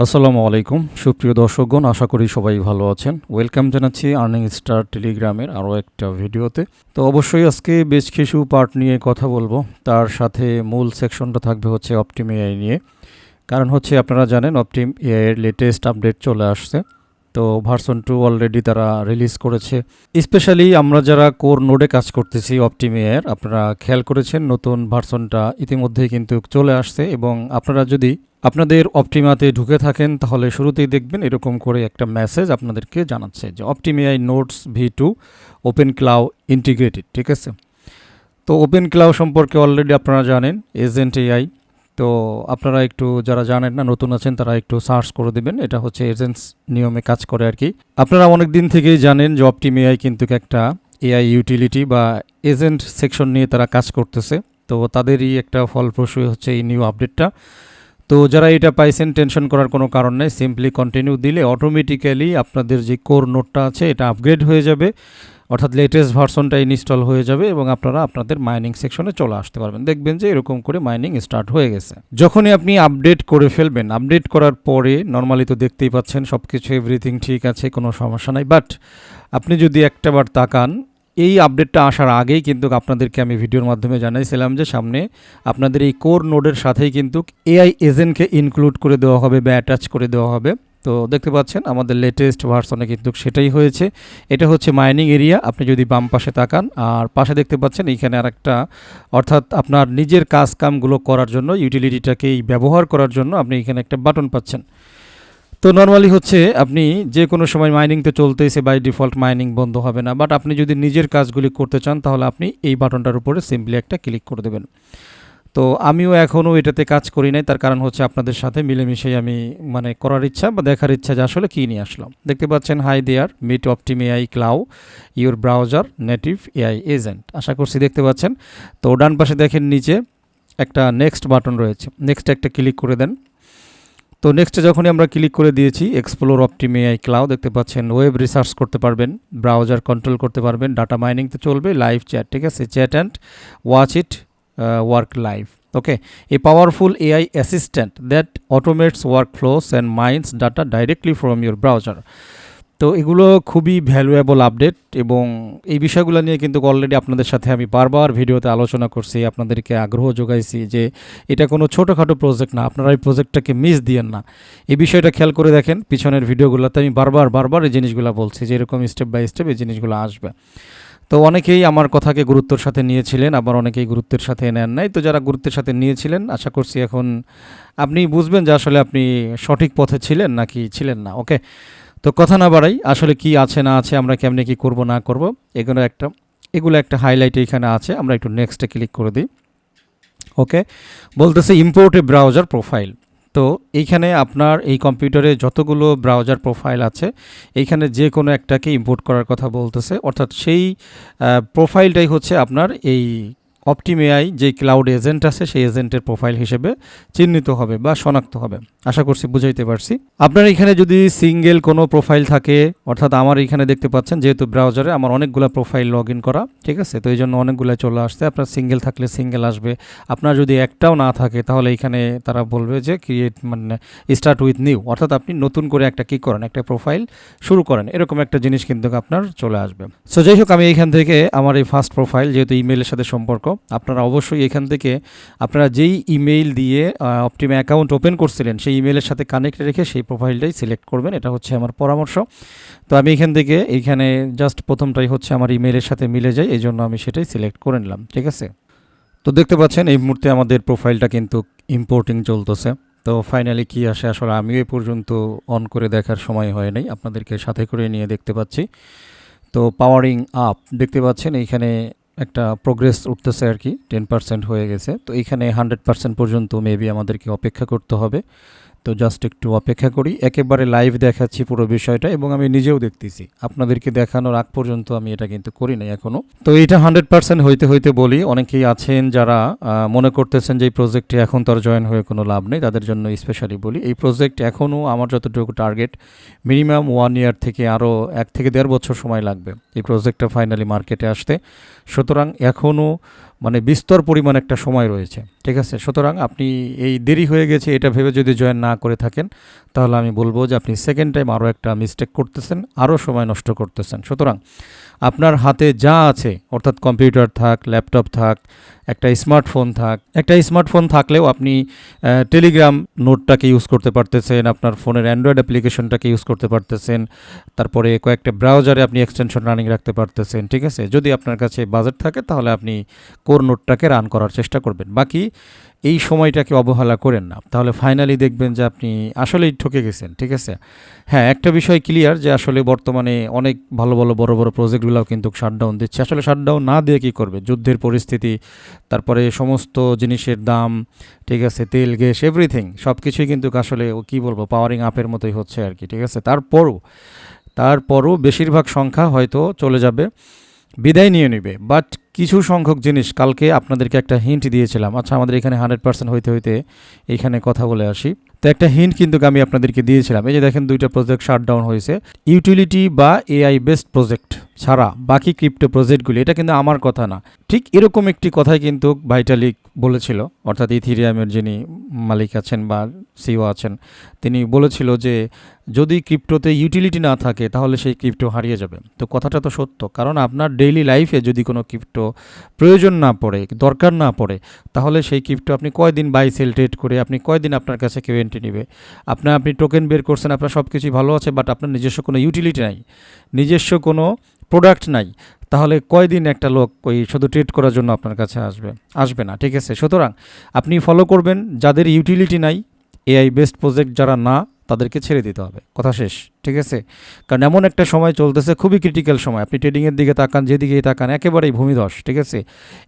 আসসালামু আলাইকুম সুপ্রিয় দর্শকগণ, আশা করি সবাই ভালো আছেন। ওয়েলকাম জানাচ্ছি আর্নিং স্টার টেলিগ্রামের আরও একটা ভিডিওতে। তো অবশ্যই আজকে বেশ কিছু পার্ট নিয়ে কথা বলবো, তার সাথে মূল সেকশনটা থাকবে হচ্ছে অপটিম এআই নিয়ে। কারণ হচ্ছে আপনারা জানেন অপটিম এআই এর লেটেস্ট আপডেট চলে আসছে। তো ভার্সন 2 অলরেডি তারা রিলিজ করেছে। স্পেশালি আমরা যারা কোর নোডে কাজ করতেছি অপটিম এআই এর, আপনারা খেয়াল করেছেন নতুন ভার্সনটা ইতিমধ্যেই কিন্তু চলে আসছে। এবং আপনারা যদি আপনাদের অপটিমাতে ঢুকে থাকেন তাহলে শুরুতেই দেখবেন এরকম করে একটা মেসেজ আপনাদেরকে জানাচ্ছে যে অপটিম AI notes V2 open ক্লাউ integrated. ঠিক আছে, তো ওপেন ক্লাউ সম্পর্কে অলরেডি আপনারা জানেন এজেন্ট এআই। তো আপনারা একটু যারা জানেন না, নতুন আছেন, তারা একটু সার্চ করে দেবেন। এটা হচ্ছে এজেন্টস নিয়মে কাজ করে আর কি। আপনারা অনেক দিন থেকেই জানেন যে অপটিম এআই কিন্তু একটা এআই ইউটিলিটি বা এজেন্ট সেকশন নিয়ে তারা কাজ করতেছে। তো তাদেরই একটা ফলপ্রসূ হচ্ছে এই নিউ আপডেটটা। তো যারা এটা পাইছেন টেনশন করার কোনো কারণ নেই, সিম্পলি কন্টিনিউ দিলে অটোমেটিক্যালি আপনাদের যে কোর নোটটা আছে এটা আপগ্রেড হয়ে যাবে, অর্থাৎ লেটেস্ট ভার্সনটা ইনস্টল হয়ে যাবে এবং আপনারা আপনাদের মাইনিং সেকশনে চলে আসতে পারবেন। দেখবেন যে এরকম করে মাইনিং স্টার্ট হয়ে গেছে। যখনই আপনি আপডেট করে ফেলবেন, আপডেট করার পরে নর্মালি তো দেখতেই পাচ্ছেন সব কিছু এভরিথিং ঠিক আছে, কোনো সমস্যা নাই। বাট আপনি যদি একটাবার তাকান, এই আপডেটটা আসার আগেই কিন্তু আপনাদেরকে আমি ভিডিওর মাধ্যমে জানাইছিলাম যে সামনে আপনাদের এই কোর নোডের সাথেই কিন্তু এআই এজেন্টকে ইনক্লুড করে দেওয়া হবে বা অ্যাটাচ করে দেওয়া হবে। তো দেখতে পাচ্ছেন আমাদের লেটেস্ট ভার্সনে কিন্তু সেটাই হয়েছে। এটা হচ্ছে মাইনিং এরিয়া। আপনি যদি বাম পাশে তাকান আর পাশে দেখতে পাচ্ছেন এইখানে আরেকটা, অর্থাৎ আপনার নিজের কাজ কামগুলো করার জন্য ইউটিলিটিটাকেই ব্যবহার করার জন্য আপনি এখানে একটা বাটন পাচ্ছেন। তো নর্মালি হচ্ছে আপনি যে কোনো সময় মাইনিং তো চলতেইছে, বাই ডিফল্ট মাইনিং বন্ধ হবে না। বাট আপনি যদি নিজের কাজগুলি করতে চান তাহলে আপনি এই বাটনটার উপরে সিম্পলি একটা ক্লিক করে দেবেন। তো আমিও এখনও এটাতে কাজ করি নাই, তার কারণ হচ্ছে আপনাদের সাথে মিলেমিশেই আমি করার ইচ্ছা বা দেখার ইচ্ছা যে আসলে কী নিয়ে আসলাম। দেখতে পাচ্ছেন hi there, meet Optim AI Claw your browser native AI agent. আশা করছি দেখতে পাচ্ছেন। তো ডান পাশে দেখেন নিচে একটা নেক্সট বাটন রয়েছে, নেক্সট একটা ক্লিক করে দেন। তো নেক্সটে যখনই আমরা ক্লিক করে দিয়েছি, এক্সপ্লোর অপটিম এআই ক্লাউড দেখতে পাচ্ছেন, ওয়েব রিসার্চ করতে পারবেন, ব্রাউজার কন্ট্রোল করতে পারবেন, ডাটা মাইনিং তো চলবে, লাইভ চ্যাট, ঠিক আছে, chat and watch it work live. Okay, a powerful AI assistant that automates work flows and mines data directly from your browser. তো এগুলো খুবই ভ্যালুয়েবল আপডেট এবং এই বিষয়গুলো নিয়ে কিন্তু অলরেডি আপনাদের সাথে আমি বারবার ভিডিওতে আলোচনা করছি, আপনাদেরকে আগ্রহ যোগাইছি যে এটা কোনো ছোটোখাটো প্রজেক্ট না, আপনারা এই প্রজেক্টটাকে মিস দিয়েন না। এই বিষয়টা খেয়াল করে দেখেন, পিছনের ভিডিওগুলোতে আমি বারবার এই জিনিসগুলো বলছি যে এরকম স্টেপ বাই স্টেপ এই জিনিসগুলো আসবে। তো অনেকেই আমার কথাকে গুরুত্বের সাথে নিয়েছিলেন, আবার অনেকেই গুরুত্বের সাথে নেন নাই। তো যারা গুরুত্বের সাথে নিয়েছিলেন, আশা করছি এখন আপনি বুঝবেন যে আসলে আপনি সঠিক পথে ছিলেন নাকি ছিলেন না। ওকে, তো কথা না বাড়াই, আসলে কি আছে না আছে, আমরা কেমনে কি করব না করব, এগুলো একটা হাইলাইট এখানে আছে। আমরা একটু নেক্সটে ক্লিক করে দিই। ওকে, বলতেছে ইম্পোর্ট এ ব্রাউজার প্রোফাইল। তো এইখানে আপনার এই কম্পিউটারে যতগুলো ব্রাউজার প্রোফাইল আছে এইখানে যে কোনো একটাকে ইম্পোর্ট করার কথা বলতেছে, অর্থাৎ সেই প্রোফাইলটাই হচ্ছে আপনার এই অপটিম এআই যে ক্লাউড এজেন্ট আছে সেই এজেন্টের প্রোফাইল হিসেবে চিহ্নিত হবে বা শনাক্ত হবে। আশা করছি বুঝাইতে পারছি। আপনার এখানে যদি সিঙ্গেল কোনো প্রোফাইল থাকে, অর্থাৎ আমার এখানে দেখতে পাচ্ছেন যেহেতু ব্রাউজারে আমার অনেকগুলো প্রোফাইল লগ ইন করা, ঠিক আছে, তো এই জন্য অনেকগুলো চলে আসছে। আপনার সিঙ্গেল থাকলে সিঙ্গেল আসবে, আপনার যদি একটাও না থাকে তাহলে এখানে তারা বলবে যে ক্রিয়েট স্টার্ট উইথ নিউ, অর্থাৎ আপনি নতুন করে একটা কী করেন, একটা প্রোফাইল শুরু করেন, এরকম একটা জিনিস কিন্তু আপনার চলে আসবে। সো যাই হোক, আমি এখান থেকে আমার এই ফার্স্ট প্রোফাইল যেহেতু ইমেইলের সাথে সম্পর্ক, আপনারা অবশ্যই এখান থেকে আপনারা যেই ইমেইল দিয়ে অপটিম অ্যাকাউন্ট ওপেন করছিলেন সেই ইমেইলের সাথে কানেক্ট রেখে সেই প্রোফাইলটাই সিলেক্ট করবেন, এটা হচ্ছে আমার পরামর্শ। তো আমি এখান থেকে এইখানে জাস্ট প্রথমটাই হচ্ছে আমার ইমেইলের সাথে মিলে যায়, এই জন্য আমি সেটাই সিলেক্ট করে নিলাম। ঠিক আছে, তো দেখতে পাচ্ছেন এই মুহূর্তে আমাদের প্রোফাইলটা কিন্তু ইম্পোর্টিং চলতেছে। তো ফাইনালি কি আসে আসলে আমিও এ পর্যন্ত অন করে দেখার সময় হয় নাই, আপনাদেরকে সাথে করে নিয়ে দেখতে পাচ্ছি। তো পাওয়ারিং আপ দেখতে পাচ্ছেন এইখানে একটা প্রোগ্রেস উঠতেছে আর কি, 10% হয়ে গেছে। তো এইখানে 100% পর্যন্ত মেবি আমাদেরকে অপেক্ষা করতে হবে। তো জাস্ট একটু অপেক্ষা করি, একেবারে লাইভ দেখাচ্ছি পুরো বিষয়টা এবং আমি নিজেও দেখতেছি, আপনাদেরকে দেখানোর আগ পর্যন্ত আমি এটা কিন্তু করি নাই এখনও। তো এটা 100% হইতে বলি, অনেকেই আছেন যারা মনে করতেছেন যে এই প্রজেক্টে এখন তার জয়েন হয়ে কোনো লাভ নেই, তাদের জন্য স্পেশালি বলি এই প্রজেক্ট এখনও আমার যতটুকু টার্গেট মিনিমাম 1 ইয়ার থেকে আরও 1 থেকে 1.5 বছর সময় লাগবে এই প্রজেক্টটা ফাইনালি মার্কেটে আসতে। সুতরাং এখনও বিস্তর পরিমাণ একটা সময় রয়েছে, ঠিক আছে। সুতরাং আপনি এই দেরি হয়ে গেছে এটা ভেবে যদি জয়েন না না করে থাকেন তাহলে আমি বলবো যে আপনি সেকেন্ড টাইম আরও একটা মিস্টেক করতেছেন, আরও সময় নষ্ট করতেছেন। সুতরাং আপনার হাতে যা আছে, অর্থাৎ কম্পিউটার থাক, ল্যাপটপ থাক, একটা স্মার্টফোন থাকলেও আপনি টেলিগ্রাম নোটটাকে ইউজ করতে পারতেছেন, আপনার ফোনের অ্যান্ড্রয়েড অ্যাপ্লিকেশনটাকে ইউজ করতে পারতেছেন, তারপরে কয়েকটা ব্রাউজারে আপনি এক্সটেনশন রানিং রাখতে পারতেছেন। ঠিক আছে, যদি আপনার কাছে বাজেট থাকে তাহলে আপনি কোর নোটটাকে রান করার চেষ্টা করবেন। বাকি এই সময়টাকে অবহেলা করেন না, তাহলে ফাইনালি দেখবেন যে আপনি আসলেই ঠকে গেছেন। ঠিক আছে, হ্যাঁ, একটা বিষয় ক্লিয়ার যে আসলে বর্তমানে অনেক ভালো ভালো বড় বড় প্রজেক্টগুলোও কিন্তু শাটডাউন দিচ্ছে। আসলে শাটডাউন না দিয়ে কী করবে, যুদ্ধের পরিস্থিতি, তারপরে সমস্ত জিনিসের দাম, ঠিক আছে, তেল গ্যাস এভরিথিং সব কিছুই কিন্তু আসলে কী বলবো পাওয়ারিং আপের মতোই হচ্ছে আর কি। ঠিক আছে, তারপরও বেশিরভাগ সংখ্যা হয়তো চলে যাবে, বিদায় নিয়ে নেবে। বাট কিছু সংখ্যক জিনিস কালকে আপনাদেরকে একটা হিন্ট দিয়েছিলাম। আচ্ছা, আমাদের এখানে 100% হইতে হইতে এইখানে কথা বলে আসি। তো একটা হিন্ট কিন্তু আমি আপনাদেরকে দিয়েছিলাম। এই যে দেখেন, 2টা প্রজেক্ট শাটডাউন হয়েছে। ইউটিলিটি বা এআই বেসড প্রজেক্ট ছাড়া বাকি ক্রিপ্টো প্রজেক্টগুলি, এটা কিন্তু আমার কথা না, ঠিক এরকম একটি কথাই কিন্তু ভাইটালিক বলেছিল, অর্থাৎ ইথিরিয়ামের যিনি মালিক আছেন বা সিও আছেন, তিনি বলেছিল যে যদি ক্রিপ্টোতে ইউটিলিটি না থাকে তাহলে সেই ক্রিপ্টো হারিয়ে যাবে। তো কথাটা তো সত্য, কারণ আপনার ডেইলি লাইফে যদি কোনো ক্রিপ্টো প্রয়োজন না পড়ে, দরকার না পড়ে, তাহলে সেই ক্রিপ্টো আপনি কয়দিন বাই সেল ট্রেড করে আপনি কয়দিন আপনার কাছে কেউ এন্ট্রি নেবে? আপনি টোকেন বের করছেন, আপনার সব কিছুই ভালো আছে, বাট আপনার নিজস্ব কোনো ইউটিলিটি নাই, নিজস্ব কোনো প্রোডাক্ট নাই, তাহলে কয়দিন একটা লোক ওই শুধু ট্রেড করার জন্য আপনার কাছে আসবে না। ঠিক আছে, সুতরাং আপনি ফলো করবেন যাদের ইউটিলিটি নাই, এআই বেসড প্রজেক্ট যারা না, তাদেরকে ছেড়ে দিতে হবে, কথা শেষ। ঠিক আছে, কারণ এমন একটা সময় চলতেছে, খুবই ক্রিটিক্যাল সময়। আপনি ট্রেডিংয়ের দিকে তাকান, যেদিকেই তাকান একেবারেই ভূমিধস। ঠিক আছে,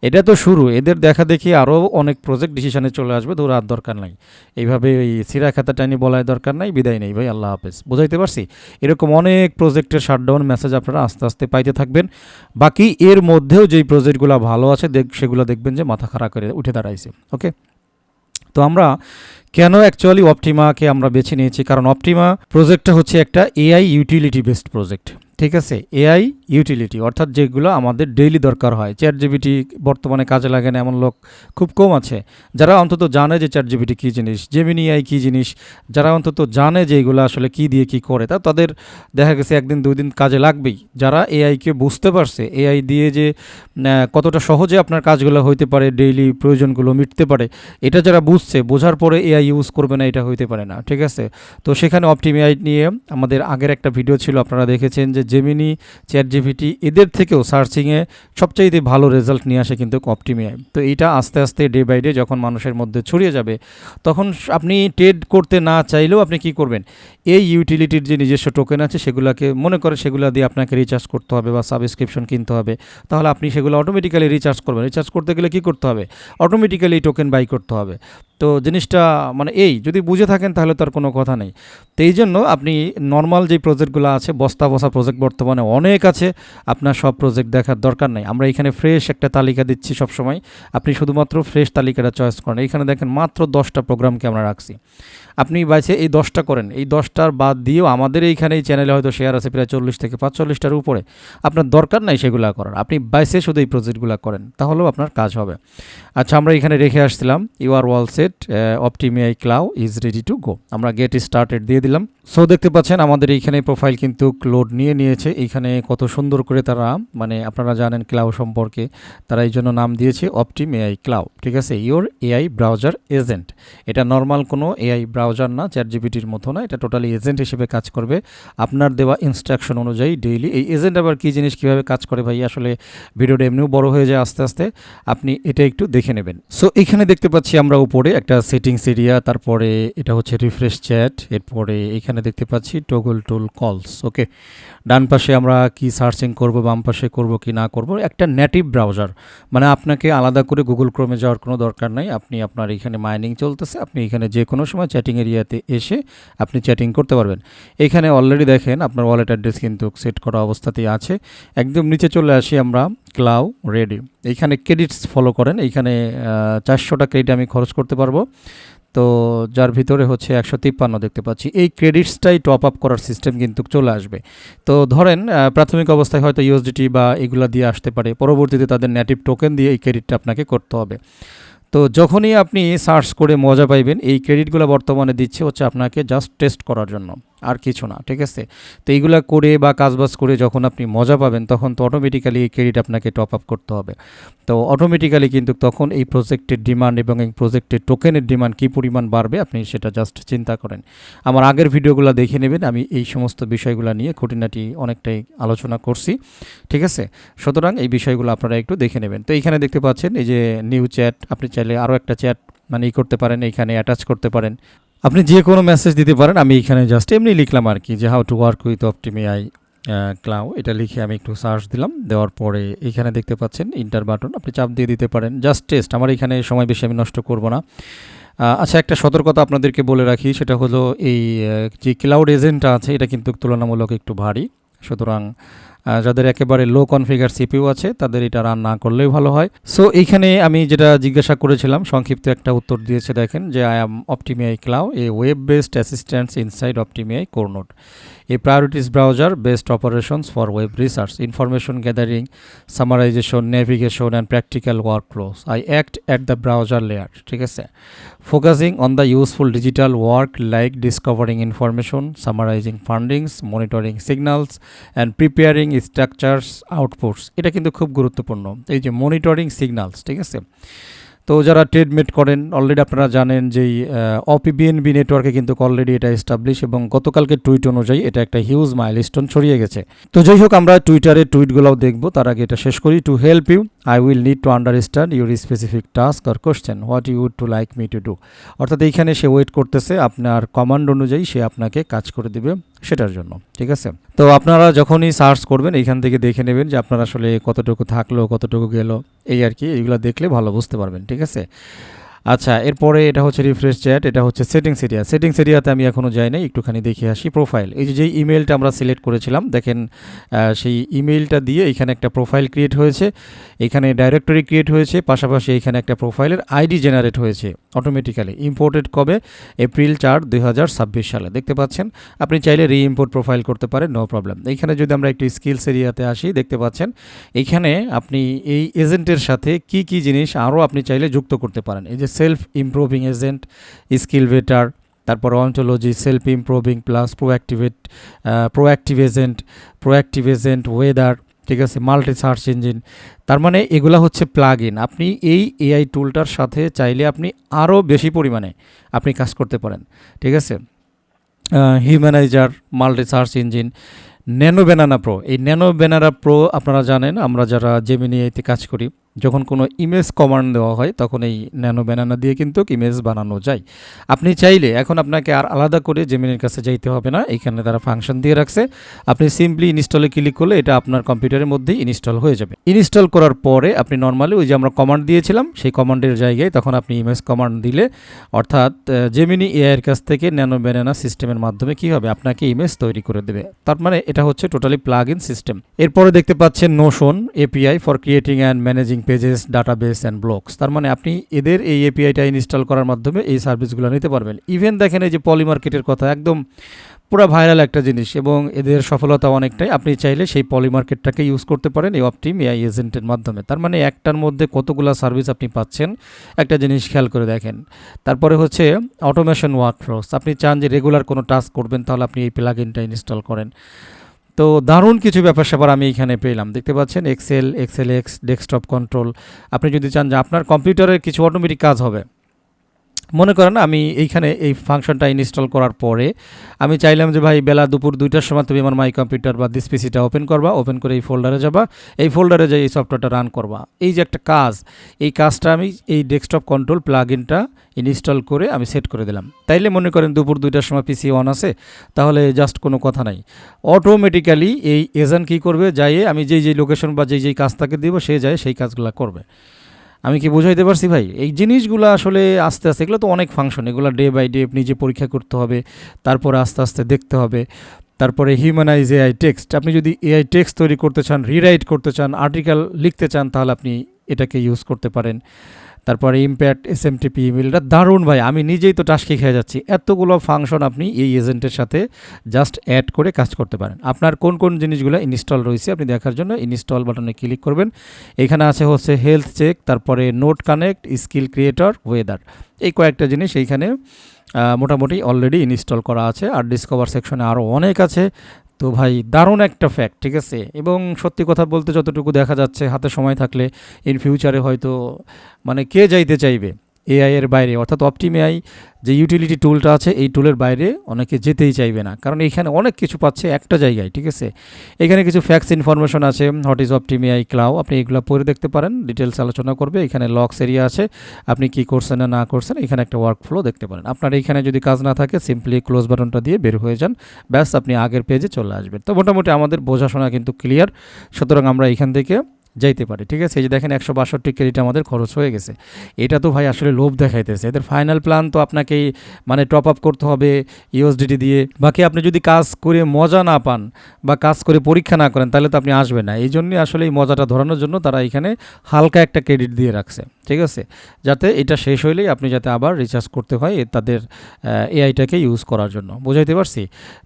এটা তো শুরু, এদের দেখা দেখি আরও অনেক প্রজেক্ট ডিসিশনে চলে আসবে, দৌড় আর দরকার নাই, এইভাবে ওই সিরা খাতা টানি বলায় দরকার নাই, বিদায় নেই ভাই, আল্লাহ হাফেজ। বুঝাইতে পারছি? এরকম অনেক প্রজেক্টের শাটডাউন মেসেজ আপনারা আস্তে আস্তে পাইতে থাকবেন। বাকি এর মধ্যেও যেই প্রজেক্টগুলো ভালো আছে সেগুলো দেখবেন যে মাথা খাড়া করে উঠে দাঁড়াইছে। ওকে, তো আমরা কেন অ্যাকচুয়ালি অপটিমাকে আমরা বেছে নিয়েছি, কারণ অপটিমা প্রজেক্টটা হচ্ছে একটা এআই ইউটিলিটি বেসড প্রজেক্ট। ঠিক আছে, এআই ইউটিলিটি অর্থাৎ যেগুলো আমাদের ডেইলি দরকার হয়। চ্যাটজিপিটি বর্তমানে কাজে লাগে না এমন লোক খুব কম আছে, যারা অন্তত জানে যে চ্যাটজিপিটি কী জিনিস, জেমিনি এআই কী জিনিস, যারা অন্তত জানে যে এগুলো আসলে কী দিয়ে কী করে, তাদের দেখা গেছে একদিন দুই দিন কাজে লাগবেই। যারা এআইকে বুঝতে পারছে, এআই দিয়ে যে কতটা সহজে আপনার কাজগুলো হইতে পারে, ডেইলি প্রয়োজনগুলো মিটতে পারে, এটা যারা বুঝছে, বোঝার পরে এআই ইউজ করবে না, এটা হইতে পারে না। ঠিক আছে, তো সেখানে অপটিমাই নিয়ে আমাদের আগের একটা ভিডিও ছিল, আপনারা দেখেছেন যে জেমিনি, চ্যাটজিপিটি এদের থেকেও সার্চিংয়ে সবচাইতে ভালো রেজাল্ট নিয়ে আসে কিন্তু অপটিমাই। তো এইটা আস্তে আস্তে ডে বাই ডে যখন মানুষের মধ্যে ছড়িয়ে যাবে, তখন আপনি ট্রেড করতে না চাইলেও আপনি কি করবেন, এই ইউটিলিটির যে নিজস্ব টোকেন আছে সেগুলোকে মনে করে সেগুলো দিয়ে আপনাকে রিচার্জ করতে হবে বা সাবস্ক্রিপশন কিনতে হবে, তাহলে আপনি সেগুলো অটোমেটিক্যালি রিচার্জ করবেন। রিচার্জ করতে গেলে কী করতে হবে, অটোমেটিক্যালি টোকেন বাই করতে হবে। তো জিনিসটা মানে এই যদি বুঝে থাকেন তাহলে তার কোনো কথা নেই। তো এই জন্য আপনি নর্মাল যে প্রজেক্টগুলো আছে, বস্তা বসা প্রজেক্ট বর্তমানে অনেক আছে, আপনার সব প্রজেক্ট দেখার দরকার নেই। আমরা এখানে ফ্রেশ একটা তালিকা দিচ্ছি সবসময়, আপনি শুধুমাত্র ফ্রেশ তালিকাটা চয়েস করেন। এখানে দেখেন মাত্র 10টা প্রোগ্রামকে আমরা রাখছি, আপনি বাইছে এই 10টা করেন। এই 10টার বাদ দিয়েও আমাদের এইখানে এই চ্যানেলে হয়তো শেয়ার আছে প্রায় 40 থেকে 45টার উপরে, আপনার দরকার নাই সেগুলো করার, আপনি বাইসে শুধু এই প্রজেক্টগুলো করেন, তাহলেও আপনার কাজ হবে। আচ্ছা, আমরা এখানে রেখে আসছিলাম you are all set, OptimAI Claw is ready to go, আমরা গেট স্টার্টেড দিয়ে দিলাম। সো দেখতে পাচ্ছেন আমাদের এইখানে প্রোফাইল কিন্তু লোড নিয়েছে। এইখানে কত সুন্দর করে তারা, মানে আপনারা জানেন ক্লাউ সম্পর্কে, তারা এই জন্য নাম দিয়েছে অপটিমাই ক্লাউ। ঠিক আছে, ইওর এআই ব্রাউজার এজেন্ট। এটা নর্মাল কোনো এআই ব্রাউজার না, চ্যাটজিপিটির মতো না, এটা টোটালি এজেন্ট হিসেবে কাজ করবে আপনার দেওয়া ইনস্ট্রাকশন অনুযায়ী ডেইলি। এই এজেন্ট আবার কী জিনিস, কীভাবে কাজ করে ভাই, আসলে ভিডিওটা এমনিও বড় হয়ে যায় আস্তে আস্তে, আপনি এটা একটু দেখে নেবেন। সো এখানে দেখতে পাচ্ছি আমরা উপরে একটা সেটিংস এরিয়া, তারপরে এটা হচ্ছে রিফ্রেশ চ্যাট, এরপরে এখানে দেখতে পাচ্ছি টগল টুল কলস। ওকে, ডান পাশে আমরা কি সার্চিং করব, বাম পাশে করব কি না করব, একটা নেটিভ ব্রাউজার, মানে আপনাকে আলাদা করে গুগল ক্রোমে যাওয়ার কোনো দরকার নাই। আপনি আপনার এখানে মাইনিং চলতেছে, আপনি এখানে যে কোনো সময় চ্যাটিং এরিয়াতে এসে আপনি চ্যাটিং করতে পারবেন। এখানে অলরেডি দেখেন আপনার ওয়ালেট অ্যাড্রেস কিন্তু সেট করা অবস্থাতেই আছে। একদম নিচে চলে আসি আমরা, ক্লাউ রেডি। এইখানে ক্রেডিটস ফলো করেন, এইখানে 400টা ক্রেডিট আমি খরচ করতে পারবো, তো যার ভিতরে হচ্ছে 153 দেখতে পাচ্ছি। এই ক্রেডিটসটাই টপ আপ করার সিস্টেম কিন্তু চলে আসবে। তো ধরেন প্রাথমিক অবস্থায় হয়তো ইউএসডিটি বা এগুলা দিয়ে আসতে পারে, পরবর্তীতে তাদের নেটিভ টোকেন দিয়ে এই ক্রেডিটটা আপনাকে করতে হবে। তো যখনই আপনি সার্চ করে মজা পাইবেন, এই ক্রেডিটগুলো বর্তমানে দিচ্ছে হচ্ছে আপনাকে জাস্ট টেস্ট করার জন্য, আর কিছু না, ঠিক আছে। তো এইগুলা করে বা কাজবাজ করে যখন আপনি মজা পাবেন তখন তো অটোমেটিক্যালি এই ক্রেডিট আপনাকে টপ আপ করতে হবে। তো অটোমেটিক্যালি কিন্তু তখন এই প্রজেক্টের ডিমান্ড এবং এই প্রজেক্টের টোকেনের ডিমান্ড কী পরিমাণ বাড়বে আপনি সেটা জাস্ট চিন্তা করেন। আমার আগের ভিডিওগুলো দেখে নেবেন, আমি এই সমস্ত বিষয়গুলো নিয়ে খুঁটিনাটি অনেকটাই আলোচনা করছি, ঠিক আছে। সুতরাং এই বিষয়গুলো আপনারা একটু দেখে নেবেন। তো এইখানে দেখতে পাচ্ছেন এই যে নিউ চ্যাট, আপনি চাইলে আরও একটা চ্যাট মানে করতে পারেন, এইখানে অ্যাটাচ করতে পারেন, আপনি যে কোনো মেসেজ দিতে পারেন। আমি এখানে জাস্ট এমনি লিখলাম আর কি যে হাউ টু ওয়ার্ক উইথ অপটিমিআই ক্লাউ, এটা লিখে আমি একটু সার্চ দিলাম, দেওয়ার পরে এখানে দেখতে পাচ্ছেন ইন্টার বাটন, আপনি চাপ দিয়ে দিতে পারেন। জাস্ট টেস্ট, আমার এখানে সময় বেশি আমি নষ্ট করব না। আচ্ছা, একটা সতর্কতা আপনাদেরকে বলে রাখি, সেটা হলো এই যে ক্লাউড এজেন্টটা আছে এটা কিন্তু তুলনামূলক একটু ভারী। সুতরাং যাদের একেবারে লো কনফিগার সিপিইউ আছে তাদের এটা রান না করলেই ভালো হয়। সো এইখানে আমি যেটা জিজ্ঞাসা করেছিলাম সংক্ষিপ্ত একটা উত্তর দিয়েছে, দেখেন যে I am OptimAI Claw, a web based assistants inside OptimAI core node, a priorities browser based operations for web research, information gathering, summarization, navigation and practical workflows. I act at the browser layer, ঠিক আছে, focusing on the useful digital work like discovering information, summarizing findings, monitoring signals and preparing structures outputs. এটা কিন্তু খুব গুরুত্বপূর্ণ, এই যে monitoring signals, ঠিক আছে। তো যারা ট্রেডমেট করেন অলরেডি আপনারা জানেন যে অপিবিএনবি নেটওয়ার্কে কিন্তু অলরেডি এটা এস্টাবলিশ, এবং গতকালকে টুইট অনুযায়ী এটা একটা হিউজ মাইলস্টোন ছড়িয়ে গেছে। তো যাই হোক, আমরা টুইটারের টুইটগুলোও দেখবো, তার আগে এটা শেষ করি। To help you I will need to understand your specific task or question, what you would to like me to do. অর্থাৎ এইখানে সে ওয়েট করতেছে আপনার কমান্ড অনুযায়ী সে আপনাকে কাজ করে দিবে সেটার জন্য, ঠিক আছে। তো আপনারা যখনই সার্চ করবেন এইখান থেকে দেখে নেবেন যে আপনার আসলে কতটুকু থাকলো কতটুকু গেল, এই আর কি, এইগুলো দেখলে ভালো বুঝতে পারবেন, ঠিক আছে। আচ্ছা, এরপরে এটা হচ্ছে রিফ্রেশ চ্যাট, এটা হচ্ছে সেটিংস এরিয়া। সেটিংস এরিয়াতে আমি এখনও যাই নাই, একটুখানি দেখে আসি। প্রোফাইল, এই যে ইমেলটা আমরা সিলেক্ট করেছিলাম দেখেন, সেই ইমেলটা দিয়ে এখানে একটা প্রোফাইল ক্রিয়েট হয়েছে, এখানে ডাইরেক্টরি ক্রিয়েট হয়েছে, পাশাপাশি এখানে একটা প্রোফাইলের আইডি জেনারেট হয়েছে অটোমেটিক্যালি। ইম্পোর্টেড কবে? এপ্রিল 4, 2026 সালে, দেখতে পাচ্ছেন। আপনি চাইলে রিইম্পোর্ট প্রোফাইল করতে পারেন, নো প্রবলেম। এইখানে যদি আমরা একটু স্কিলস এরিয়াতে আসি, দেখতে পাচ্ছেন এইখানে আপনি এই এজেন্টের সাথে কি কি জিনিস আরও আপনি চাইলে যুক্ত করতে পারেন। এই যে self improving agent, skill vetter, তারপর ontology, self improving plus proactive agent weather, ঠিক আছে, মাল্টি সার্চ ইঞ্জিন। তার মানে এগুলা হচ্ছে প্লাগ ইন। আপনি এই এআই টুলটার সাথে চাইলে আপনি আরও বেশি পরিমাণে আপনি কাজ করতে পারেন, ঠিক আছে। Humanizer, multi search engine, nano banana pro. এই ন্যানো ব্যানানা প্রো আপনারা জানেন, আমরা যারা জেমিনি এতে কাজ করি, যখন কোনো ইমেজ কমান্ড দেওয়া হয় তখন এই ন্যানো ব্যানানা দিয়ে কিন্তু ইমেজ বানানো যায়। আপনি চাইলে এখন আপনাকে আর আলাদা করে জেমিনির কাছে যাইতে হবে না, এখানে তারা ফাংশন দিয়ে রাখছে। আপনি সিম্পলি ইনস্টলে ক্লিক করলে এটা আপনার কম্পিউটারের মধ্যেই ইনস্টল হয়ে যাবে। ইনস্টল করার পরে আপনি নর্মালি ওই যে আমরা কমান্ড দিয়েছিলাম সেই কমান্ডের জায়গায় তখন আপনি ইমেজ কমান্ড দিলে, অর্থাৎ জেমিনি এআইয়ের কাছ থেকে ন্যানো ব্যানানা সিস্টেমের মাধ্যমে কী হবে, আপনাকে ইমেজ তৈরি করে দেবে। তার মানে এটা হচ্ছে টোটালি প্লাগ ইন সিস্টেম। এরপরে দেখতে পাচ্ছেন Notion API for creating and managing pages, database and blocks. তার মানে আপনি এদের এই এপিআইটা ইনস্টল করার মাধ্যমে এই সার্ভিসগুলো নিতে পারবেন। ইভেন দেখেন এই যে পলিমার্কেটের কথা, একদম পুরো ভাইরাল একটা জিনিস এবং এদের সফলতা অনেকটাই। আপনি চাইলে সেই পলিমার্কেটটাকে ইউজ করতে পারেন এই অপটিমিআই এজেন্টের মাধ্যমে। তার মানে একটার মধ্যে কতগুলো সার্ভিস আপনি পাচ্ছেন, একটা জিনিস খেয়াল করে দেখেন। তারপরে হচ্ছে অটোমেশন ওয়ার্কফ্লোস। আপনি চান যে রেগুলার কোনো টাস্ক করবেন, তাহলে আপনি এই প্লাগইনটা ইনস্টল করেন। তো দারুণ কিছু ব্যাপার স্যাপার আমি এখানে পেলাম, দেখতে পাচ্ছেন এক্সেল এক্স, ডেস্কটপ কন্ট্রোল। আপনি যদি চান যে আপনার কম্পিউটারের কিছু অটোমেটিক কাজ হবে, মনে করেন আমি এইখানে এই ফাংশনটা ইনস্টল করার পরে আমি চাইলাম যে ভাই বেলা দুপুর 2টার সময় তুমি আমার মাই কম্পিউটার বা দিস পিসিটা ওপেন করবা, ওপেন করে এই ফোল্ডারে যাবা, এই ফোল্ডারে যাই এই সফটওয়্যারটা রান করবা। এই যে একটা কাজ, এই কাজটা আমি এই ডেস্কটপ কন্ট্রোল প্লাগইনটা ইনস্টল করে আমি সেট করে দিলাম। তাইলে মনে করেন দুপুর 2টার সময় পিসি অন আছে, তাহলে জাস্ট কোনো কথা নাই, অটোমেটিক্যালি এই এজেন্ট কী করবে, যাইয়ে আমি যেই লোকেশন বা যেই কাজ তাকে দিব সে যায় সেই কাজগুলো করবে। আমি কি বুঝাইতে পারছি ভাই? এই জিনিসগুলো আসলে আস্তে আস্তে, এগুলো তো অনেক ফাংশন, এগুলো ডে বাই ডে নিজে পরীক্ষা করতে হবে, তারপরে আস্তে আস্তে দেখতে হবে। তারপরে হিউম্যানাইজ এআই টেক্সট, আপনি যদি এআই টেক্সট তৈরি করতে চান, রিরাইট করতে চান, আর্টিকেল লিখতে চান, তাহলে আপনি এটাকে ইউজ করতে পারেন। তারপরে ইম্প্যাক্ট এসএমটিপি ইমেল, এটা দারুণ ভাই, আমি নিজেই তো টাস্কি খেয়ে যাচ্ছি। এতগুলো ফাংশন আপনি এই এজেন্টের সাথে জাস্ট অ্যাড করে কাজ করতে পারেন। আপনার কোন কোন জিনিসগুলো ইনস্টল রয়েছে আপনি দেখার জন্য ইনস্টল বাটনে ক্লিক করবেন। এখানে আছে হচ্ছে হেলথ চেক, তারপরে note connect, skill creator, weather, এই কয়েকটা জিনিস এইখানে মোটামুটি অলরেডি ইনস্টল করা আছে। আর ডিসকভার সেকশনে আরও অনেক আছে। তো ভাই দারুণ একটা ফ্যাক্ট, ঠিক আছে। এবং সত্যি কথা বলতে যতটুকু দেখা যাচ্ছে হাতে সময় থাকলে ইন ফিউচারে হয়তো মানে কে যাইতে চাইবে এআই এর বাইরে, অর্থাৎ অপটিমিআই যে ইউটিলিটি টুলটা আছে এই টুলের বাইরে অনেকে যেতেই চাইবে না, কারণ এখানে অনেক কিছু পাচ্ছে একটা জায়গায়, ঠিক আছে। এখানে কিছু ফ্যাক্টস ইনফরমেশন আছে, হোয়াট ইজ অপটিমিআই ক্লাউড, আপনি এগুলো পড়ে দেখতে পারেন, ডিটেলস আলোচনা করবে। এখানে লগস এরিয়া আছে, আপনি কি করছেন না করছেন, এখানে একটা ওয়ার্ক ফ্লো দেখতে পারেন। আপনার এইখানে যদি কাজ না থাকে সিম্পলি ক্লোজ বাটনটা দিয়ে বের হয়ে যান, ব্যাস আপনি আগের পেজে চলে আসবেন। তো মোটামুটি আমাদের বোঝাশোনা কিন্তু ক্লিয়ার, সুতরাং আমরা এখান থেকে যাইতে পারি, ঠিক আছে। এই যে দেখেন 162 ক্রেডিট আমাদের খরচ হয়ে গেছে। এটা তো ভাই আসলে লোভ দেখাইতেছে, এদের ফাইনাল প্ল্যান তো আপনাকেই মানে টপ আপ করতে হবে ইউএসডিটি দিয়ে। বাকি আপনি যদি কাজ করে মজা না পান বা কাজ করে পরীক্ষা না করেন তাহলে তো আপনি আসবেন না। এই জন্যই আসলে এই মজাটা ধরানোর জন্য তারা এখানে হালকা একটা ক্রেডিট দিয়ে রাখছে, ঠিক আছে, যাতে এটা শেষ হইলেই আপনি যাতে আবার রিচার্জ করতে হয় তাদের এআইটাকে ইউজ করার জন্য। বুঝাইতে পারছি?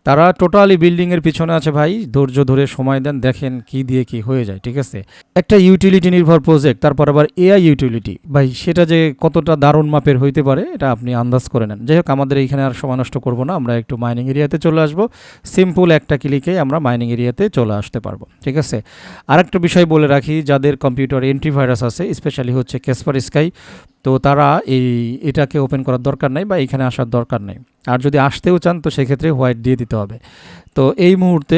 তারা টোটালি বিল্ডিংয়ের পিছনে আছে ভাই, ধৈর্য ধরে সময় দেন, দেখেন কি দিয়ে কি হয়ে যায়, ঠিক আছে। একটা ইউটিলিটি নির্ভর প্রজেক্ট, তারপর আবার এআই ইউটিলিটি, ভাই সেটা যে কতটা দারুণ মাপের হইতে পারে এটা আপনি আন্দাজ করে নেন। যাই হোক, আমাদের এইখানে আর সময় নষ্ট করবো না, আমরা একটু মাইনিং এরিয়াতে চলে আসবো। সিম্পল একটা ক্লিকেই আমরা মাইনিং এরিয়াতে চলে আসতে পারবো, ঠিক আছে। আরেকটা বিষয় বলে রাখি, যাদের কম্পিউটার অ্যান্টিভাইরাস আছে, স্পেশালি হচ্ছে ক্যাসপার স্কাই, তো তারা এটাকে ওপেন করার দরকার নাই বা এখানে আসার দরকার নেই। আর যদি আসতেও চান তো সেক্ষেত্রে হোয়াইট দিয়ে দিতে হবে। তো এই মুহূর্তে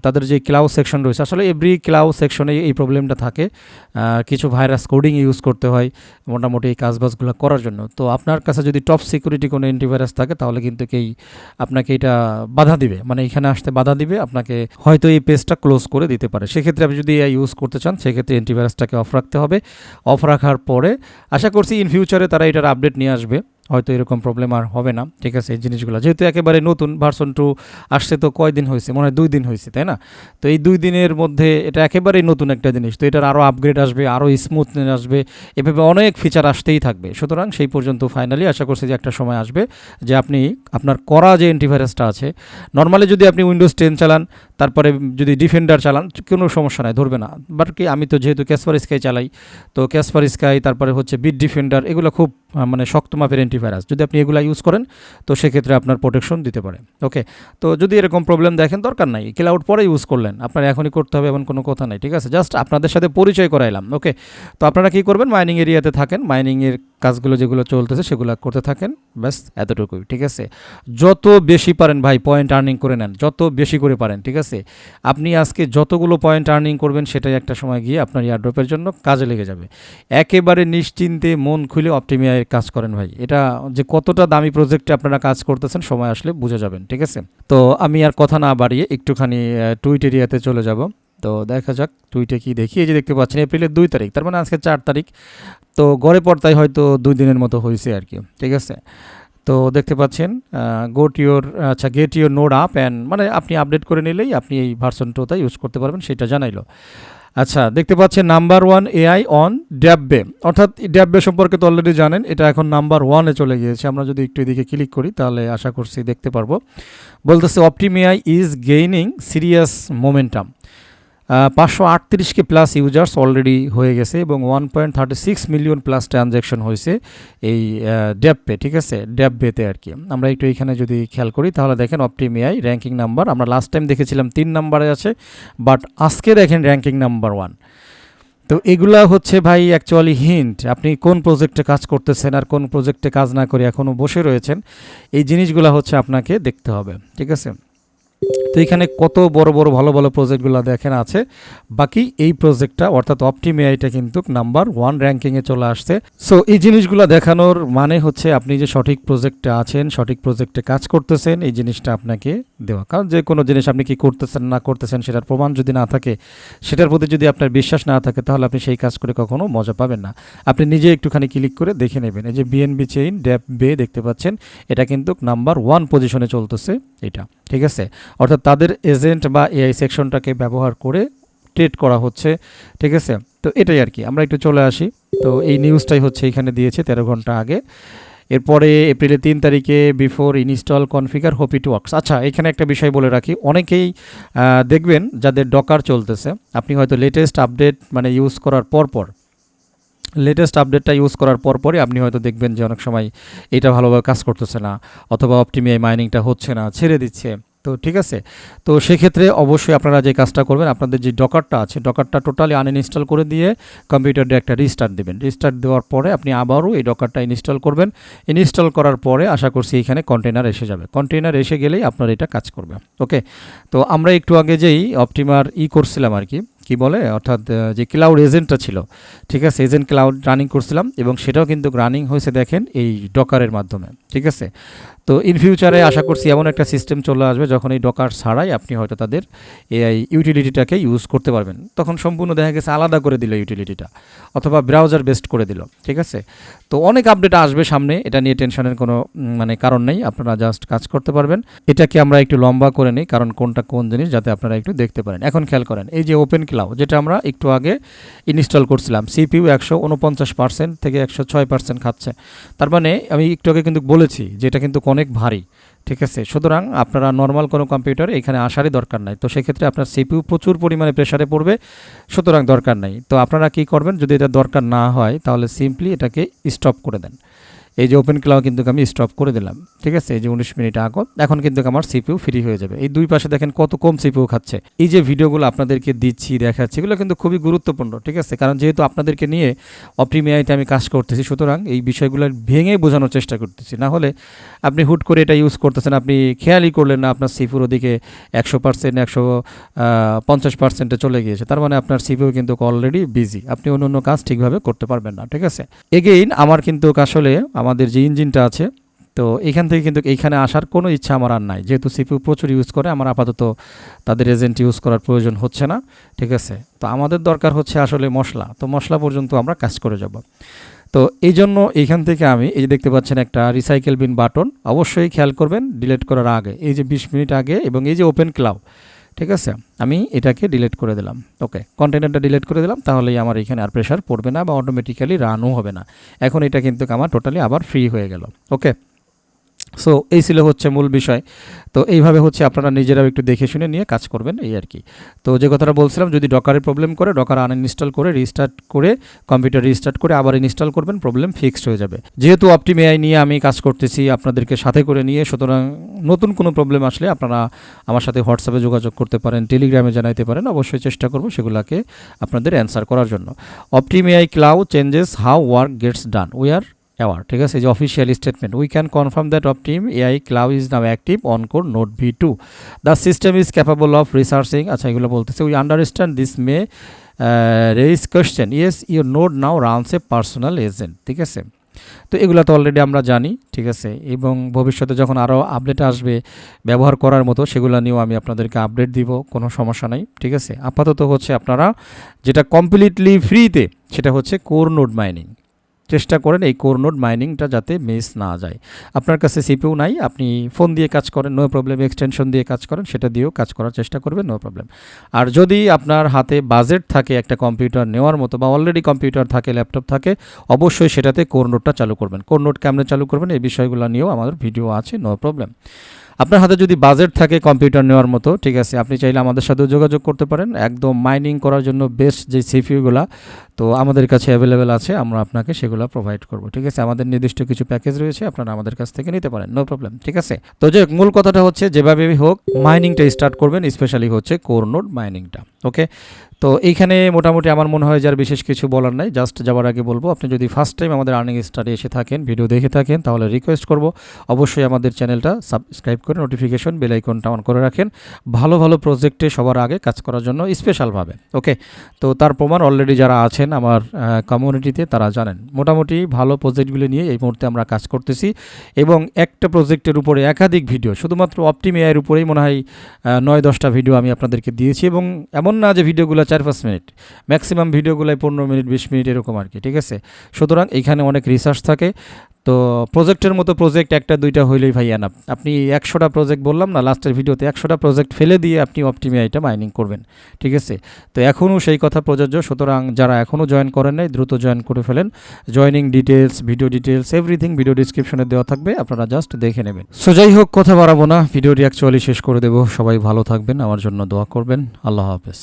তাদের যে ক্লাউড সেকশন রয়েছে, আসলে এভরি ক্লাউড সেকশনে এই প্রবলেমটা থাকে, কিছু ভাইরাস কোডিং ইউজ করতে হয় মোটামুটি এই কাজবাজগুলো করার জন্য। তো আপনার কাছে যদি টপ সিকিউরিটি কোনো অ্যান্টিভাইরাস থাকে তাহলে কিন্তু আপনাকে এটা বাধা দিবে, মানে এখানে আসতে বাধা দিবে, আপনাকে হয়তো এই পেজটা ক্লোজ করে দিতে পারে। সেক্ষেত্রে আপনি যদি ইউজ করতে চান সেক্ষেত্রে অ্যান্টিভাইরাসটাকে অফ রাখতে হবে। অফ রাখার পরে আশা করছি ইন ফিউচারে তারা এটার আপডেট নিয়ে আসবে, হয়তো এরকম প্রবলেম আর হবে না, ঠিক আছে। এই জিনিসগুলো যেহেতু একেবারে নতুন, ভার্সন 2 আসছে তো কয়দিন হয়েছে, মনে হয় 2 দিন হয়েছে, তাই না? তো এই 2 দিনের মধ্যে এটা একেবারেই নতুন একটা জিনিস, তো এটার আরও আপগ্রেড আসবে, আরও স্মুথনেস আসবে, এভাবে অনেক ফিচার আসতেই থাকবে। সুতরাং সেই পর্যন্ত ফাইনালি আশা করছি যে একটা সময় আসবে যে আপনি আপনার করা যে অ্যান্টিভাইরাসটা আছে, নর্মালি যদি আপনি উইন্ডোজ 10 চালান, তারপরে যদি ডিফেন্ডার চালান কোনো সমস্যা নাই, ধরবে না। বাট কি আমি তো যেহেতু ক্যাসপার স্কাই চালাই, তো ক্যাসপার স্কাই তারপরে হচ্ছে বিট ডিফেন্ডার, এগুলো খুব মানে শক্ত মাপের অ্যান্টিভাইরাস, যদি আপনি এগুলো ইউজ করেন তো সেক্ষেত্রে আপনার প্রোটেকশন দিতে পারে। ওকে, তো যদি এরকম প্রবলেম দেখেন দরকার নাই, ক্লাউড পরে ইউজ করলেন, আপনার এখনই করতে হবে এমন কোনো কথা নাই, ঠিক আছে। জাস্ট আপনাদের সাথে পরিচয় করাইলাম। ওকে, তো আপনারা কী করবেন, মাইনিং এরিয়াতে থাকেন, মাইনিংয়ের কাজগুলো যেগুলো চলতেছে সেগুলো করতে থাকেন, ব্যাস এতটুকুই, ঠিক আছে। যত বেশি পারেন ভাই পয়েন্ট আর্নিং করে নেন, যত বেশি করে পারেন, ঠিক আছে। আপনি আজকে যতগুলো পয়েন্ট আর্নিং করবেন সেটাই একটা সময় গিয়ে আপনার এয়ারড্রপের জন্য কাজে লেগে যাবে। একেবারে নিশ্চিন্তে মন খুলে অপটিমিআই কাজ করেন ভাই, এটা যে কতটা দামি প্রজেক্টে আপনারা কাজ করতেছেন সময় আসলে বুঝে যাবেন, ঠিক আছে। তো আমি আর কথা না বাড়িয়ে একটুখানি টুইট এরিয়াতে চলে যাব। তো দেখা যাক টুইটে কি দেখি। এই যে দেখতে পাচ্ছেন এপ্রিলের 2 তারিখ, তার মানে আজকে 4 তারিখ, তো গড়ে পড়তায় হয়তো 2 দিনের মতো হয়েছে আর কি, ঠিক আছে। তো দেখতে পাচ্ছেন get your node up and, মানে আপনি আপডেট করে নিলেই আপনি এই ভার্সন 2টা ইউজ করতে পারবেন, সেটা জানাইলো। আচ্ছা, দেখতে পাচ্ছেন নাম্বার 1 এআই অন ড্যাববে, অর্থাৎ ড্যাববে সম্পর্কে তো অলরেডি জানেন, এটা এখন নাম্বার 1-এ চলে গিয়েছে। আমরা যদি একটু এদিকে ক্লিক করি তাহলে আশা করছি দেখতে পারবো, বলতেছে OptimAI is gaining serious momentum. 538কে প্লাস ইউজার্স অলরেডি হয়ে গেছে এবং 1.36 মিলিয়ন প্লাস ট্রানজ্যাকশন হয়েছে এই ড্যাবপে, ঠিক আছে, ড্যাববেতে আর কি। আমরা একটু এখানে যদি খেয়াল করি তাহলে দেখেন অপটিমিআই র্যাঙ্কিং নাম্বার, আমরা লাস্ট টাইম দেখেছিলাম 3 নম্বরে আছে, বাট আজকে দেখেন র্যাঙ্কিং নাম্বার 1। তো এগুলা হচ্ছে ভাই অ্যাকচুয়ালি হিন্ট, আপনি কোন প্রজেক্টে কাজ করতেছেন আর কোন প্রজেক্টে কাজ না করে এখনও বসে রয়েছেন, এই জিনিসগুলো হচ্ছে আপনাকে দেখতে হবে, ঠিক আছে। তো এখানে কত বড় বড় ভালো ভালো প্রজেক্টগুলো দেখেন আছে, বাকি এই প্রজেক্টটা অর্থাৎ অপটিমিআইটা কিন্তু নাম্বার 1 র্যাঙ্কিংয়ে চলে আসছে। সো এই জিনিসগুলো দেখানোর মানে হচ্ছে আপনি যে সঠিক প্রজেক্টে আছেন, সঠিক প্রজেক্টে কাজ করতেছেন, এই জিনিসটা আপনাকে দেওয়া। কারণ যে কোনো জিনিস আপনি কি করতেছেন না করতেছেন সেটার প্রমাণ যদি না থাকে, সেটার প্রতি যদি আপনার বিশ্বাস না থাকে, তাহলে আপনি সেই কাজ করে কখনো মজা পাবেন না। আপনি নিজে একটুখানি ক্লিক করে দেখে নেবেন, এই যে বিএনবি চেইন ড্যাববে দেখতে পাচ্ছেন, এটা কিন্তু নাম্বার 1 পজিশনে চলতেছে এটা, ঠিক আছে। অর্থাৎ তাদের এজেন্ট বা এআই সেকশনটাকে ব্যবহার করে ট্রেড করা হচ্ছে, ঠিক আছে। তো এটাই আর কি, আমরা একটু চলে আসি। তো এই নিউজটাই হচ্ছে এখানে দিয়েছে 13 ঘন্টা আগে। এরপরে এপ্রিলের 3 তারিখে before install configure hope it works. আচ্ছা, এখানে একটা বিষয় বলে রাখি, অনেকেই দেখবেন যাদের ডকার চলতেছে, আপনি হয়তো লেটেস্ট আপডেট মানে ইউজ করার পরপর লেটেস্ট আপডেটটা ইউজ করার পরপরই আপনি হয়তো দেখবেন যে অনেক সময় এটা ভালোভাবে কাজ করতেছে না, অথবা অপটিমিআই মাইনিংটা হচ্ছে না, ছেড়ে দিচ্ছে। তো ঠিক আছে, তো সেক্ষেত্রে অবশ্যই আপনারা যে কাজটা করবেন, আপনাদের যে ডকারটা আছে ডকারটা টোটালি আনইনস্টল করে দিয়ে কম্পিউটারে একটা রিস্টার্ট দেবেন। রিস্টার্ট দেওয়ার পরে আপনি আবারও এই ডকারটা ইনস্টল করবেন। ইনস্টল করার পরে আশা করছি এখানে কন্টেনার এসে যাবে। কন্টেনার এসে গেলেই আপনার এটা কাজ করবে। ওকে, তো আমরা একটু আগে যেই অপটিমার করছিলাম আর কি বলে, অর্থাৎ যে ক্লাউড এজেন্টটা ছিল, ঠিক আছে, এজেন্ট ক্লাউড রানিং করছিলাম, এবং সেটাও কিন্তু রানিং হয়েছে দেখেন এই ডকারের মাধ্যমে। ঠিক আছে, তো ইন ফিউচারে আশা করছি এমন একটা সিস্টেম চলে আসবে যখন এই ডকার ছাড়াই আপনি হয়তো তাদের এআই ইউটিলিটিটাকে ইউজ করতে পারবেন। তখন সম্পূর্ণ দেখা গেছে আলাদা করে দিল ইউটিলিটিটা, অথবা ব্রাউজার বেস্ট করে দিল। ঠিক আছে, তো অনেক আপডেট আসবে সামনে, এটা নিয়ে টেনশনের কোনো মানে কারণ নেই, আপনারা জাস্ট কাজ করতে পারবেন। এটাকে আমরা একটু লম্বা করে নিই, কারণ কোনটা কোন জিনিস যাতে আপনারা একটু দেখতে পারেন। এখন খেয়াল করেন, এই যে ওপেন ক্লাউড যেটা আমরা একটু আগে ইনস্টল করছিলাম, সিপিইউ 149% থেকে 106% খাচ্ছে। তার মানে আমি একটু আগে কিন্তু বলেছি যে এটা কিন্তু অনেক ভারী। ঠিক আছে, সুতরাং আপনারা নর্মাল কোনো কম্পিউটারে এখানে আসারই দরকার নাই। তো সেক্ষেত্রে আপনার সিপিইউ প্রচুর পরিমাণে প্রেসারে পড়বে, সুতরাং দরকার নাই। তো আপনারা কি করবেন, যদি এটা দরকার না হয় তাহলে সিম্পলি এটাকে স্টপ করে দেন। এই যে ওপেন ক্লাউড কিন্তু আমি স্টপ করে দিলাম। ঠিক আছে, এই যে 19 মিনিট আগে, এখন কিন্তু আমার সিপিইউ ফ্রি হয়ে যাবে। এই দুই পাশে দেখেন কত কম সিপিইউ খাচ্ছে। এই যে ভিডিওগুলো আপনাদেরকে দিচ্ছি, দেখাচ্ছি, এগুলো কিন্তু খুবই গুরুত্বপূর্ণ। ঠিক আছে, কারণ যেহেতু আপনাদেরকে নিয়ে অপটিমিআইতে আমি কাজ করতেছি, সুতরাং এই বিষয়গুলো ভেঙে বোঝানোর চেষ্টা করতেছি। না হলে আপনি হুট করে এটা ইউজ করতেছেন, আপনি খেয়ালই করলেন না আপনার সিপিইউর ওদিকে 100% 150%-এ চলে গিয়েছে, তার মানে আপনার সিপিইউ কিন্তু অলরেডি বিজি, আপনি অন্য কাজ ঠিকভাবে করতে পারবেন না। ঠিক আছে, এগেইন আমার কিন্তু আসলে আমাদের যে ইঞ্জিনটা আছে, তো এখান থেকে কিন্তু এইখানে আসার কোনো ইচ্ছা আমার আর নাই, যেহেতু সিপিইউ প্রচুর ইউজ করে, আমার আপাতত তাদের এজেন্ট ইউজ করার প্রয়োজন হচ্ছে না। ঠিক আছে, তো আমাদের দরকার হচ্ছে আসলে মশলা, তো মশলা পর্যন্ত আমরা কাজ করে যাব। তো এই জন্য এইখান থেকে আমি এই যে দেখতে পাচ্ছেন একটা রিসাইকেল বিন বাটন, অবশ্যই খেয়াল করবেন ডিলিট করার আগে, এই যে 20 মিনিট আগে, এবং এই যে ওপেন ক্লাউড, ঠিক আছে, আমি এটাকে ডিলিট করে দিলাম। ওকে, কন্টেনারটা ডিলিট করে দিলাম, তাহলেই আমার এখানে আর প্রেশার পড়বে না বা অটোমেটিক্যালি রানও হবে না। এখন এটা কিন্তু আমার টোটালি আবার ফ্রি হয়ে গেল। ওকে, সো এই ছিল হচ্ছে মূল বিষয়। তো এইভাবে হচ্ছে আপনারা নিজেরাও একটু দেখে শুনে নিয়ে কাজ করবেন, এই আর কি। তো যে কথাটা বলছিলাম, যদি ডকারের প্রবলেম করে, ডকার আনইনস্টল করে রিস্টার্ট করে কম্পিউটার রিস্টার্ট করে আবার ইনস্টল করবেন, প্রবলেম ফিক্সড হয়ে যাবে। যেহেতু অপটিমিআই নিয়ে আমি কাজ করতেছি আপনাদেরকে সাথে করে নিয়ে, সুতরাং নতুন কোনো প্রবলেম আসলে আপনারা আমার সাথে হোয়াটসঅ্যাপে যোগাযোগ করতে পারেন, টেলিগ্রামে জানাইতে পারেন, অবশ্যই চেষ্টা করব সেগুলোকে আপনাদের অ্যান্সার করার জন্য। OptimAI cloud changes how work gets done, we are aware. ঠিক আছে, যে official statement, we can confirm that Optim AI cloud is now active on core node V2, the system is capable of researching. আচ্ছা, এগুলো বলতেছে, we understand this may raise question, yes your node now runs a personal agent. ঠিক আছে, তো এগুলো তো already আমরা জানি। ঠিক আছে, এবং ভবিষ্যতে যখন আরও আপডেট আসবে ব্যবহার করার মতো, সেগুলো নিয়েও আমি আপনাদেরকে আপডেট দিব, কোনো সমস্যা নাই। ঠিক আছে, আপাতত হচ্ছে আপনারা যেটা কমপ্লিটলি ফ্রিতে, সেটা হচ্ছে কোর নোড মাইনিং। চেষ্টা করেন এই কোর নোড মাইনিংটা যাতে মিস না যায়। আপনার কাছে সিপিইউ নাই, আপনি ফোন দিয়ে কাজ করেন, নো প্রবলেম, এক্সটেনশন দিয়ে কাজ করেন, সেটা দিয়েও কাজ করার চেষ্টা করবেন, নো প্রবলেম। আর যদি আপনার হাতে বাজেট থাকে একটা কম্পিউটার নেওয়ার মতো, বা অলরেডি কম্পিউটার থাকে, ল্যাপটপ থাকে, অবশ্যই সেটাতে কোর নোডটা চালু করবেন। কোর নোড কেমনে চালু করবেন এই বিষয়গুলো নিয়েও আমাদের ভিডিও আছে, নো প্রবলেম। আপনার হাতে যদি বাজেট থাকে কম্পিউটার নেওয়ার মতো, ঠিক আছে, আপনি চাইলে আমাদের সাথেও যোগাযোগ করতে পারেন। একদম মাইনিং করার জন্য বেস্ট যে সিপিইউগুলো তো আমাদের কাছে অ্যাভেলেবেল আছে, আমরা আপনাকে সেগুলো প্রোভাইড করব। ঠিক আছে, আমাদের নির্দিষ্ট কিছু প্যাকেজ রয়েছে, আপনারা আমাদের কাছ থেকে নিতে পারেন, নো প্রবলেম। ঠিক আছে, তো যে মূল কথাটা হচ্ছে, যেভাবেই হোক মাইনিংটা স্টার্ট করবেন, স্পেশালি হচ্ছে কোর নোড মাইনিংটা। ওকে, তো এইখানে মোটামুটি আমার মনে হয় যে আর বিশেষ কিছু বলার নাই। জাস্ট যাওয়ার আগে বলবো, আপনি যদি ফার্স্ট টাইম আমাদের আর্নিং স্টাডি এসে থাকেন, ভিডিও দেখে থাকেন, তাহলে রিকোয়েস্ট করব অবশ্যই আমাদের চ্যানেলটা সাবস্ক্রাইব করে নোটিফিকেশন বেল আইকনটা অন করে রাখেন, ভালো ভালো প্রজেক্টে সবার আগে কাজ করার জন্য স্পেশালভাবে। ওকে, তো তার প্রমাণ অলরেডি যারা আছেন আমার কমিউনিটিতে তারা জানেন, মোটামুটি ভালো প্রজেক্টগুলি নিয়ে এই মুহূর্তে আমরা কাজ করতেছি, এবং একটা প্রজেক্টের উপরে একাধিক ভিডিও, শুধুমাত্র অপটিম এআইয়ের উপরেই মনে হয় 9-10টা ভিডিও আমি আপনাদেরকে দিয়েছি। এবং এমন না যে ভিডিওগুলো ভিডিওগুলো 4-5 মিনিট, ম্যাক্সিমাম ভিডিওগুলোই 15 মিনিট 20 মিনিট এরকম আর কি, ঠিক আছে। সুতরাং এখানে অনেক রিসার্চ থাকে। তো প্রজেক্টের মতো প্রজেক্ট একটা দুইটা হইলেই ভাই এনাফ। আপনি 100টা প্রজেক্ট বললাম না লাস্টের ভিডিওতে, 100টা প্রজেক্ট ফেলে দিয়ে আপনি অপটিমাইটা মাইনিং করবেন, ঠিক আছে। তো এখনও সেই কথা প্রযোজ্য। সুতরাং যারা এখনও জয়েন করেন নাই দ্রুত জয়েন করে ফেলেন। Joining details, video details, everything video ডিসক্রিপশনে দেওয়া থাকবে, আপনারা জাস্ট দেখে নেবেন। সো যাই হোক, কথা বাড়াবো না, ভিডিওটি অ্যাকচুয়ালি শেষ করে দেবো। সবাই ভালো থাকবেন, আমার জন্য দোয়া করবেন। আল্লাহ হাফেজ।